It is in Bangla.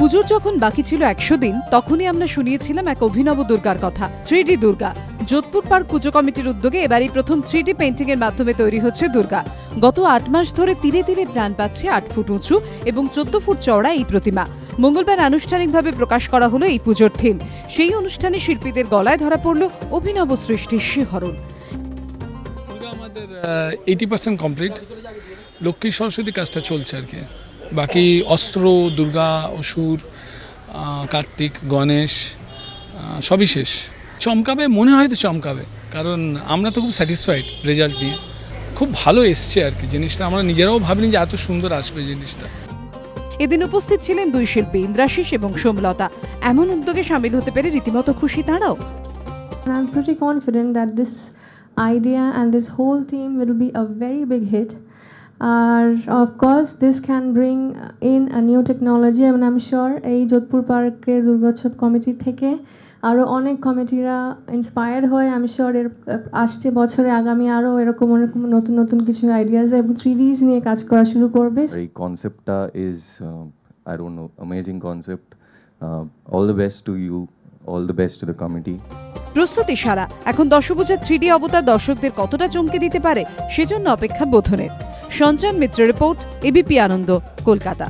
পুজোর যখন বাকি ছিল 100 দিন তখনই আমরা শুনিয়েছিলাম এক অভিনব দুর্গার কথা, 3D দুর্গা। যোধপুর পার্ক পুজো কমিটির উদ্যোগে এবারই প্রথম 3D পেইন্টিং এর মাধ্যমে তৈরি হচ্ছে দুর্গা। গত 8 মাস ধরে ধীরে ধীরে প্রাণ পাচ্ছে 8 ফুট উঁচু এবং 14 ফুট চওড়া এই প্রতিমা। মঙ্গলবার আনুষ্ঠানিকভাবে প্রকাশ করা হলো এই পুজোর থিম। সেই অনুষ্ঠানে শিল্পীদের গলায় ধরা পড়ল অভিনব সৃষ্টির শিহরণ। আমাদের 80% কমপ্লিট, লক্ষ্মী সরস্বতী কাজটা চলছে আর কি। বাকি অস্ত্র, দুর্গা, অসুর, কার্তিক, গণেশ সবই শেষ। চমকাবে, মনে হয় তো চমকাবে, কারণ আমরা তো খুব স্যাটিসফাইড রেজাল্ট নিয়ে। খুব ভালো এসছে আর কি জিনিসটা, আমরা নিজেরাও ভাবিনি যে এত সুন্দর আসবে জিনিসটা। এদিন উপস্থিত ছিলেন দুই শিল্পী ইন্দ্রাশিস এবং সোমলতা। এমন উদ্যোগে সামিল হতে পেরে রীতিমতো খুশি তাঁরাও। I'm pretty confident that this idea and this whole theme will be a very big hit. Of course, this can bring in a new technology, and I'm sure এই যোধপুর পার্কের দুর্গোৎসব কমিটি থেকে আরো অনেক কমিটিরা ইন্সপায়ার্ড হয়। আমি শিওর এর আসছে বছরে আগামী আরো এরকম নতুন নতুন কিছু আইডিয়াস এবং 3Ds নিয়ে কাজ করা শুরু করবে। এই কনসেপ্টটা is I don't know, amazing concept. All the best to you, all the best to the committee. প্রস্তুতি সারা। এখন দশভুজা 3D অবতার দর্শকদের কতটা চমকে দিতে পারে সেজন্য অপেক্ষা বোধনের। সঞ্চয়ন মিত্র রিপোর্ট, এবিপি আনন্দ, কলকাতা।